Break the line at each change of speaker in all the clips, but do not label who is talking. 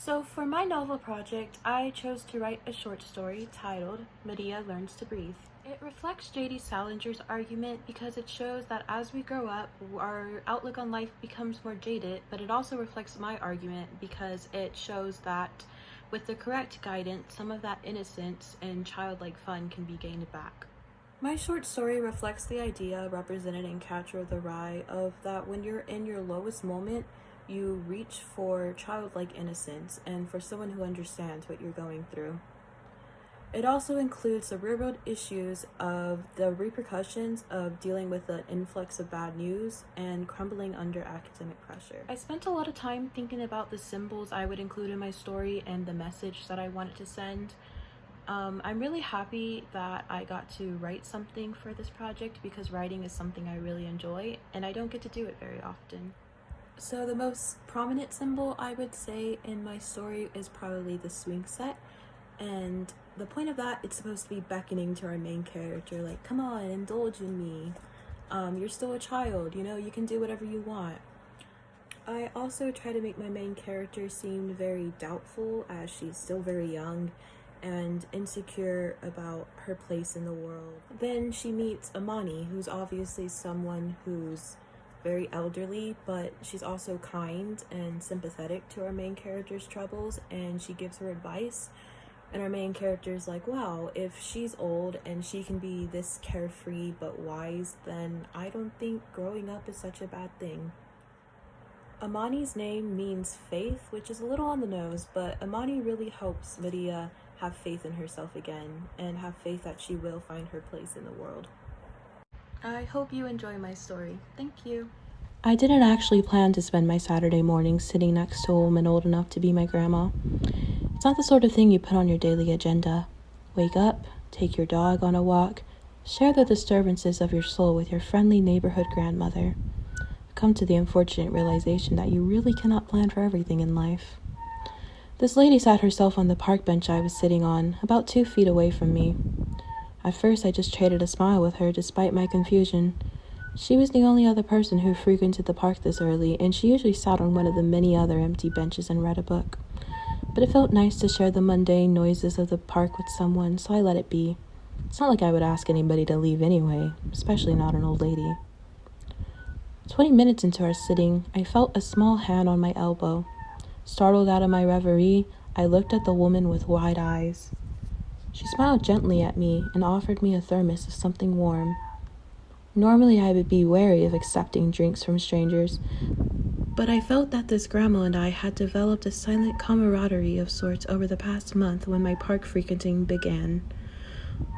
So for my novel project, I chose to write a short story titled Medea Learns to Breathe. It reflects J.D. Salinger's argument because it shows that as we grow up, our outlook on life becomes more jaded, but it also reflects my argument because it shows that with the correct guidance, some of that innocence and childlike fun can be gained back. My short story reflects the idea represented in Catcher the Rye of that when you're in your lowest moment, you reach for childlike innocence and for someone who understands what you're going through. It also includes the real world issues of the repercussions of dealing with the influx of bad news and crumbling under academic pressure. I spent a lot of time thinking about the symbols I would include in my story and the message that I wanted to send. I'm really happy that I got to write something for this project because writing is something I really enjoy and I don't get to do it very often. So the most prominent symbol I would say in my story is probably the swing set, and the point of that, it's supposed to be beckoning to our main character, like, come on, indulge in me. You're still a child, you can do whatever you want. I also try to make my main character seem very doubtful as she's still very young and insecure about her place in the world. Then she meets Amani, who's obviously someone who's very elderly, but she's also kind and sympathetic to our main character's troubles, and she gives her advice. And our main character's like, wow, if she's old and she can be this carefree but wise, then I don't think growing up is such a bad thing. Amani's name means faith, which is a little on the nose, but Amani really helps Medea have faith in herself again and have faith that she will find her place in the world. I hope you enjoy my story. Thank you.
I didn't actually plan to spend my Saturday morning sitting next to a woman old enough to be my grandma. It's not the sort of thing you put on your daily agenda. Wake up, take your dog on a walk, share the disturbances of your soul with your friendly neighborhood grandmother. Come to the unfortunate realization that you really cannot plan for everything in life. This lady sat herself on the park bench I was sitting on, about 2 feet away from me. At first, I just traded a smile with her despite my confusion. She was the only other person who frequented the park this early, and she usually sat on one of the many other empty benches and read a book. But it felt nice to share the mundane noises of the park with someone, so I let it be. It's not like I would ask anybody to leave anyway, especially not an old lady. 20 minutes into our sitting, I felt a small hand on my elbow. Startled out of my reverie, I looked at the woman with wide eyes. She smiled gently at me and offered me a thermos of something warm. Normally, I would be wary of accepting drinks from strangers, but I felt that this grandma and I had developed a silent camaraderie of sorts over the past month when my park frequenting began.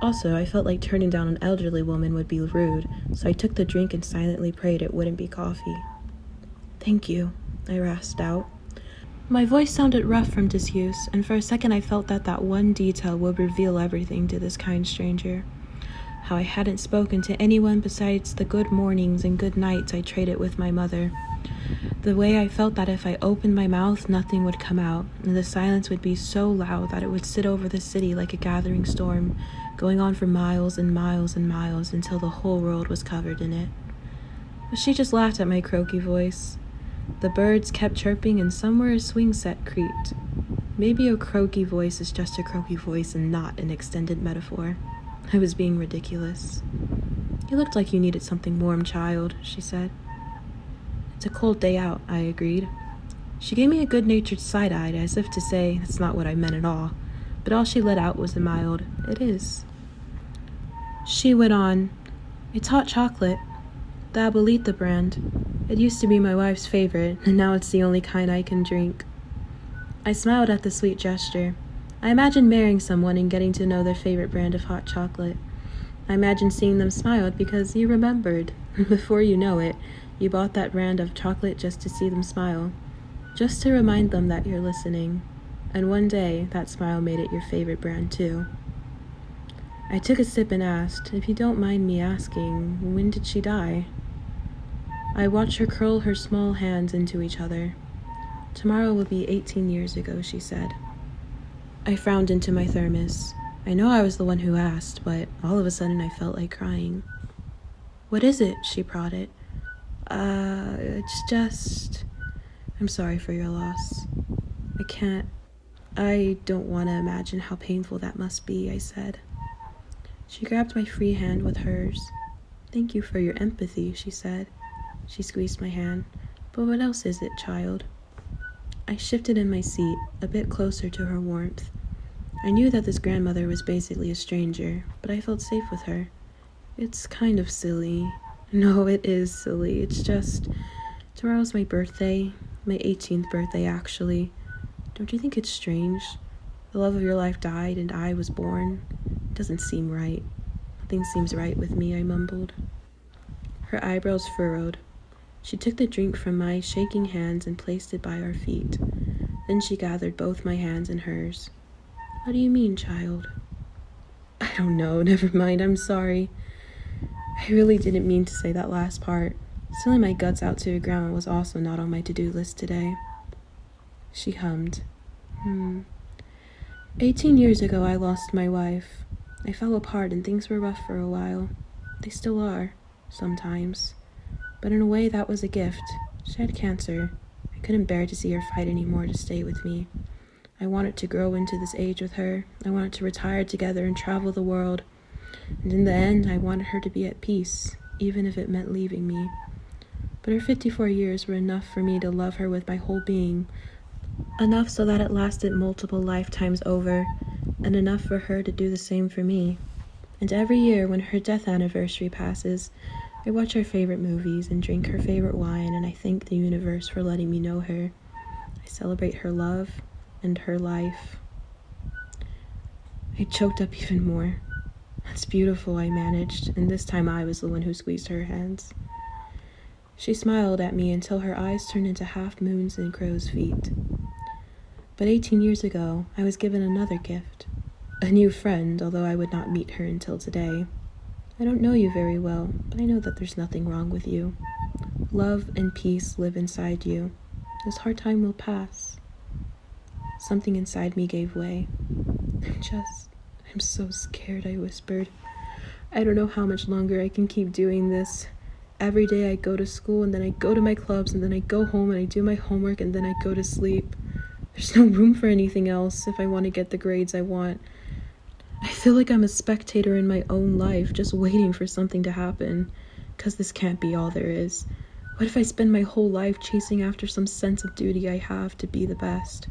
Also, I felt like turning down an elderly woman would be rude, so I took the drink and silently prayed it wouldn't be coffee. "Thank you," I rasped out. My voice sounded rough from disuse, and for a second I felt that one detail would reveal everything to this kind stranger. How I hadn't spoken to anyone besides the good mornings and good nights I traded with my mother. The way I felt that if I opened my mouth, nothing would come out, and the silence would be so loud that it would sit over the city like a gathering storm, going on for miles and miles and miles until the whole world was covered in it. But she just laughed at my croaky voice. The birds kept chirping, and somewhere a swing set creaked. Maybe a croaky voice is just a croaky voice and not an extended metaphor. I was being ridiculous. "You looked like you needed something warm, child," she said. "It's a cold day out," I agreed. She gave me a good-natured side-eye as if to say, that's not what I meant at all, but all she let out was a mild, "It is." She went on, "It's hot chocolate. The Abuelita brand. It used to be my wife's favorite, and now it's the only kind I can drink." I smiled at the sweet gesture. I imagined marrying someone and getting to know their favorite brand of hot chocolate. I imagined seeing them smile because you remembered. Before you know it, you bought that brand of chocolate just to see them smile, just to remind them that you're listening. And one day, that smile made it your favorite brand too. I took a sip and asked, "If you don't mind me asking, when did she die?" I watched her curl her small hands into each other. "Tomorrow will be 18 years ago," she said. I frowned into my thermos. I know I was the one who asked, but all of a sudden I felt like crying. "What is it?" she prodded. It's just... I'm sorry for your loss." I don't want to imagine how painful that must be, I said. She grabbed my free hand with hers. Thank you for your empathy, she said. She squeezed my hand. But what else is it, child? I shifted in my seat, a bit closer to her warmth. I knew that this grandmother was basically a stranger, but I felt safe with her. It's kind of silly. No, it is silly. It's just, tomorrow's my birthday. My 18th birthday, actually. Don't you think it's strange? The love of your life died and I was born. It doesn't seem right. Nothing seems right with me, I mumbled. Her eyebrows furrowed. She took the drink from my shaking hands and placed it by our feet. Then she gathered both my hands in hers. What do you mean, child? I don't know. Never mind. I'm sorry. I really didn't mean to say that last part. Selling my guts out to your grandma was also not on my to-do list today. She hummed. 18 years ago, I lost my wife. I fell apart and things were rough for a while. They still are, sometimes. But in a way, that was a gift. She had cancer. I couldn't bear to see her fight anymore to stay with me. I wanted to grow into this age with her. I wanted to retire together and travel the world. And in the end, I wanted her to be at peace, even if it meant leaving me. But her 54 years were enough for me to love her with my whole being. Enough so that it lasted multiple lifetimes over, and enough for her to do the same for me. And every year when her death anniversary passes, I watch her favorite movies and drink her favorite wine, and I thank the universe for letting me know her. I celebrate her love and her life. I choked up even more. That's beautiful, I managed, and this time I was the one who squeezed her hands. She smiled at me until her eyes turned into half moons and crow's feet. But 18 years ago, I was given another gift. A new friend, although I would not meet her until today. I don't know you very well, but I know that there's nothing wrong with you. Love and peace live inside you. This hard time will pass. Something inside me gave way. I'm so scared, I whispered. I don't know how much longer I can keep doing this. Every day I go to school, and then I go to my clubs, and then I go home and I do my homework, and then I go to sleep. There's no room for anything else if I want to get the grades I want. I feel like I'm a spectator in my own life, just waiting for something to happen, 'cause this can't be all there is. What if I spend my whole life chasing after some sense of duty I have to be the best?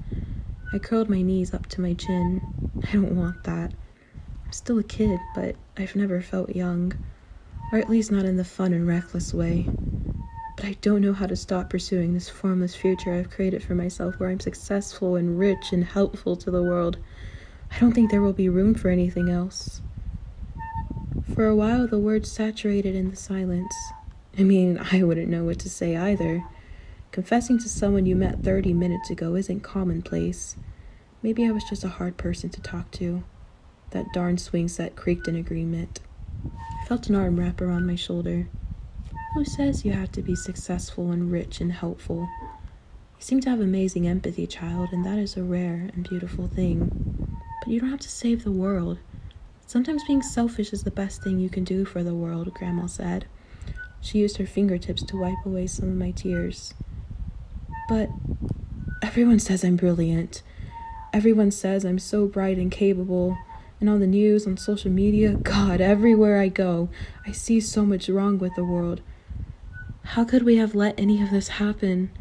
I curled my knees up to my chin. I don't want that. I'm still a kid, but I've never felt young. Or at least not in the fun and reckless way. But I don't know how to stop pursuing this formless future I've created for myself where I'm successful and rich and helpful to the world. I don't think there will be room for anything else. For a while, the words saturated in the silence. I mean, I wouldn't know what to say either. Confessing to someone you met 30 minutes ago isn't commonplace. Maybe I was just a hard person to talk to. That darn swing set creaked in agreement. I felt an arm wrap around my shoulder. Who says you have to be successful and rich and helpful? You seem to have amazing empathy, child, and that is a rare and beautiful thing. But you don't have to save the world. Sometimes being selfish is the best thing you can do for the world, Grandma said. She used her fingertips to wipe away some of my tears. But everyone says I'm brilliant. Everyone says I'm so bright and capable. And on the news, on social media, God, everywhere I go, I see so much wrong with the world. How could we have let any of this happen?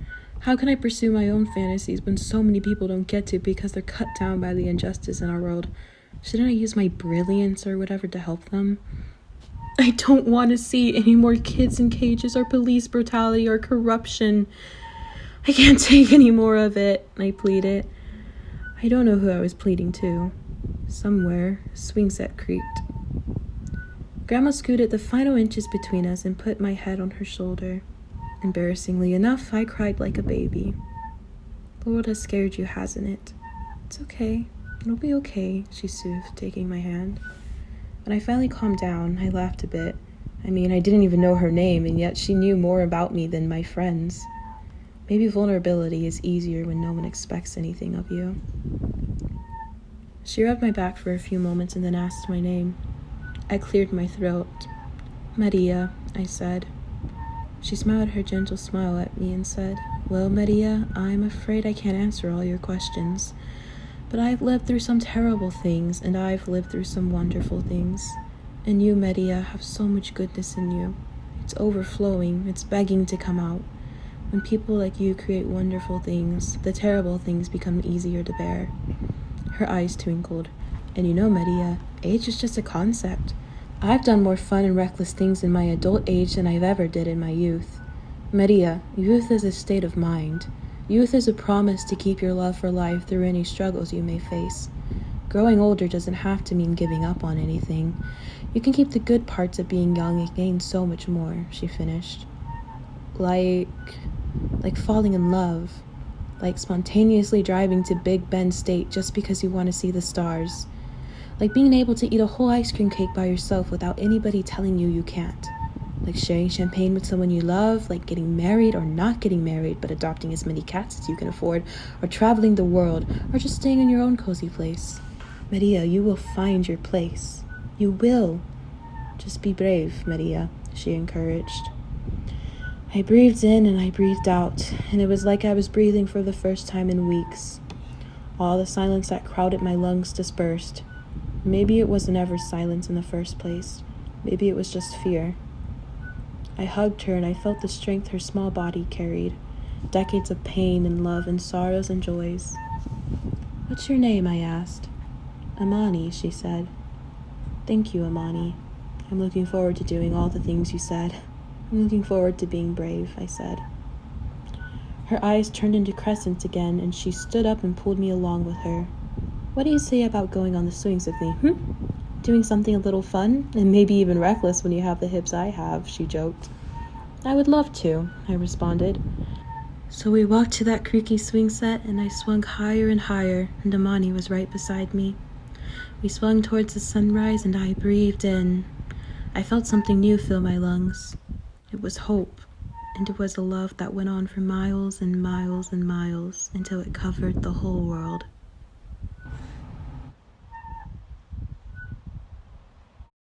How can I pursue my own fantasies when so many people don't get to because they're cut down by the injustice in our world? Shouldn't I use my brilliance or whatever to help them? I don't want to see any more kids in cages or police brutality or corruption. I can't take any more of it, I pleaded. I don't know who I was pleading to. Somewhere, a swing set creaked. Grandma scooted the final inches between us and put my head on her shoulder. Embarrassingly enough, I cried like a baby. The world has scared you, hasn't it? It's okay. It'll be okay, she soothed, taking my hand. When I finally calmed down, I laughed a bit. I mean, I didn't even know her name, and yet she knew more about me than my friends. Maybe vulnerability is easier when no one expects anything of you. She rubbed my back for a few moments and then asked my name. I cleared my throat. Maria, I said. She smiled her gentle smile at me and said, Well, Medea, I'm afraid I can't answer all your questions. But I've lived through some terrible things, and I've lived through some wonderful things. And you, Medea, have so much goodness in you. It's overflowing, it's begging to come out. When people like you create wonderful things, the terrible things become easier to bear. Her eyes twinkled. And you know, Medea, age is just a concept. I've done more fun and reckless things in my adult age than I've ever did in my youth. Medea, youth is a state of mind. Youth is a promise to keep your love for life through any struggles you may face. Growing older doesn't have to mean giving up on anything. You can keep the good parts of being young and gain so much more, she finished. Like falling in love. Like spontaneously driving to Big Ben State just because you want to see the stars. Like being able to eat a whole ice cream cake by yourself without anybody telling you can't. Like sharing champagne with someone you love, like getting married or not getting married, but adopting as many cats as you can afford, or traveling the world, or just staying in your own cozy place. Medea, you will find your place. You will. Just be brave, Medea, she encouraged. I breathed in and I breathed out, and it was like I was breathing for the first time in weeks. All the silence that crowded my lungs dispersed. Maybe it wasn't ever silence in the first place. Maybe it was just fear. I hugged her and I felt the strength her small body carried. Decades of pain and love and sorrows and joys. What's your name? I asked. Amani, she said. Thank you, Amani. I'm looking forward to doing all the things you said. I'm looking forward to being brave, I said. Her eyes turned into crescents again, and she stood up and pulled me along with her. What do you say about going on the swings with me, Doing something a little fun, and maybe even reckless when you have the hips I have, she joked. I would love to, I responded. So we walked to that creaky swing set, and I swung higher and higher, and Amani was right beside me. We swung towards the sunrise, and I breathed in. I felt something new fill my lungs. It was hope, and it was a love that went on for miles and miles and miles until it covered the whole world.